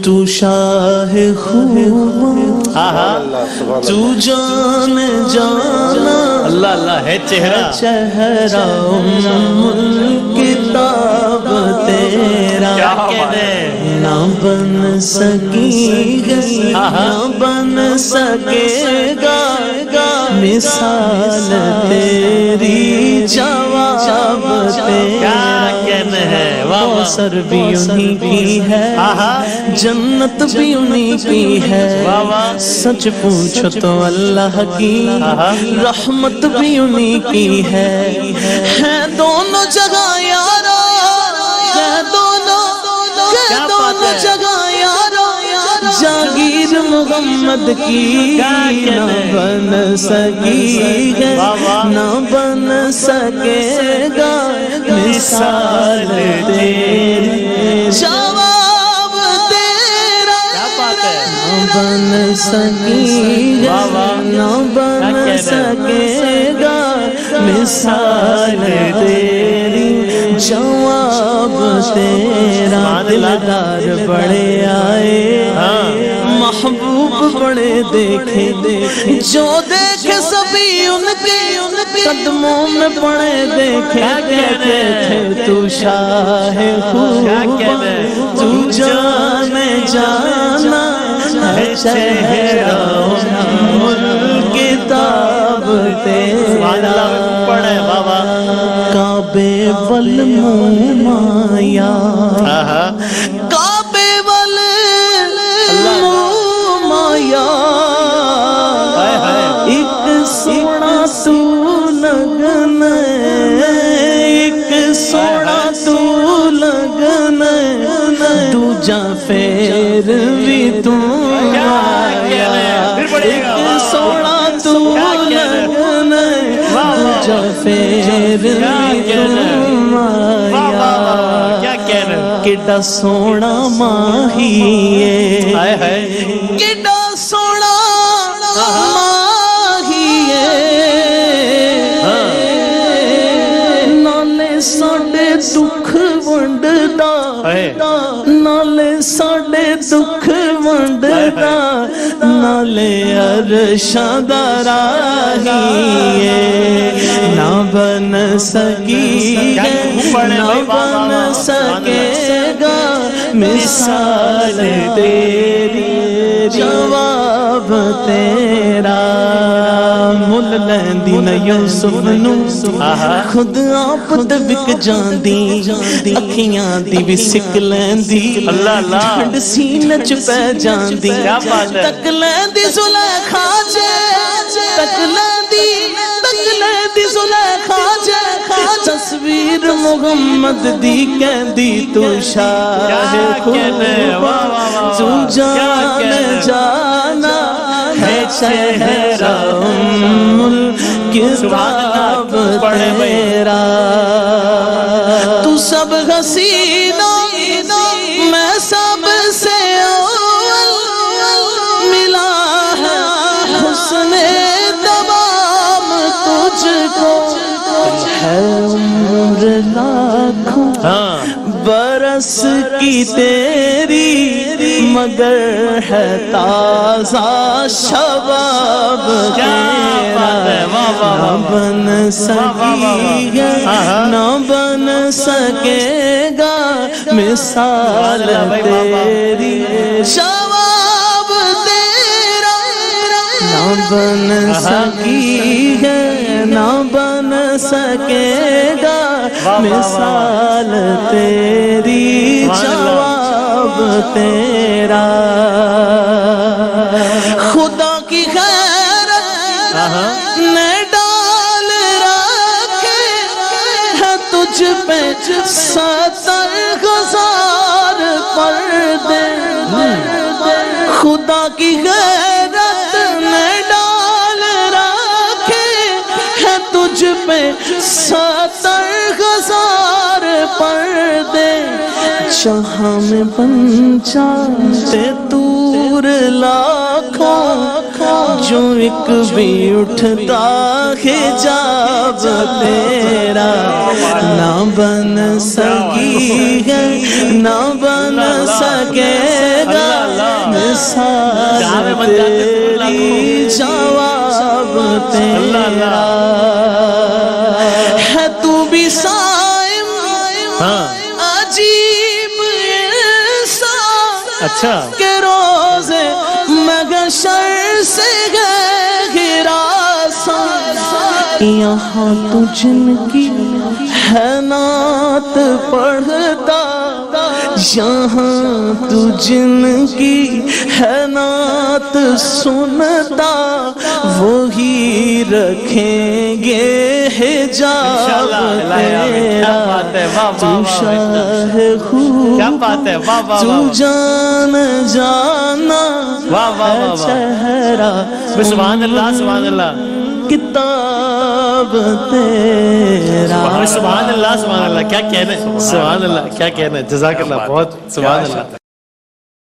تو شاہ خوب تو جان جانا اللہ اللہ ہے چہرہ چہرہ کتاب تیرا نہ بن سکی نہ بن سکے گا مثال تیری جواب تیرا کوثر بھی انہی کی ہے جنت بھی انہی کی ہے سچ پوچھو تو اللہ کی رحمت بھی انہی کی ہے دونوں جگہ یارو ہے دونوں جگہ یارو جاگیر محمد کی نہ بن سکی ہے نہ بن سکے گا مثال تیری جواب تیرا نہ بن سکی ہے نہ بن سکے گا مثال تیری جواب تیرا دلدار بڑے آئے محبوب بڑے دیکھے جو دیکھے سبھی ان کے قدموں میں پڑے دیکھے کہتے تھے تو شاہ خوب تو جان جانا ہے چہرہ کتاب تیرا کعبے والمایا کعبے والمایا ایک سونا تو لگن ایک سونا تو لگن دوجا پھر بھی تو آیا ایک سونا تو لگن دوجا پھر بھی تو آیا کڈا سونا ماہی ہے کڈا سونا ماہی ہے نالے ساڈے دکھ ونڈدا نالے ساڈے دکھ ونڈدا نالے عرشاں دا راہی ہے نہ بن سکی ہے نہ بن سکے گا مثال تیری جواب تیرا مل لیندی نہ یوسف نو خود آپ تے وک جاندی اکھیاں دی بھی سک لیندی ڈھنڈ سینے چ پے جاندی تک لیندی زلیخا جے تک لیندی زلیخا جے تصویر محمد دی کہندی تو شاہ خوب تو جان جانا ہے چہرہ کتاب تیرا تو سب حسینہ میں سب سے اول ملا ہے حسن تمام تجھ کو ہے عمر لاکھوں برس کی تیری مگر ہے تازہ شباب تیرا نہ بن سکی ہے نہ بن سکے گا مثال تیری شباب تیرا نہ بن سکی ہے نہ بن سکے گا مثال تیری جواب تیرا خدا کی غیرت نے ڈال رکھے ہے تجھ پہ 70,000 پردے خدا کی غیرت نے ڈال رکھے ہے تجھ پہ 70,000 پردے جہاں میں بن جاتے دور لاکھوں جو ایک بھی اٹھتا حجاب تیرا نہ بن سکی ہے نہ بن سکے گا جہاں بن جاتے تیری جواب اللہ تیرا ہے، تو بھی صائم ہاں عجیب انسان اچھا کہ روزے محشر سے ہراساں، یہاں تو جن کی ہے نعت پڑھتا، یہاں تو جن کی ہے نعت سنتا، وہی رکھیں گے حجاب کیا بات ہے، واہ تو واہ واہ، شاہ خوب کیا بات ہے، واہ واہ تو واہ، جان جانا واہ واہ ہے واہ، چہرہ سبحان اللہ سبحان اللہ کتاب تیرا۔ سبحان اللہ سبحان اللہ، کیا کہنا ہے، سبحان اللہ کیا کہنا ہے، جزاک اللہ، بہت سبحان اللہ۔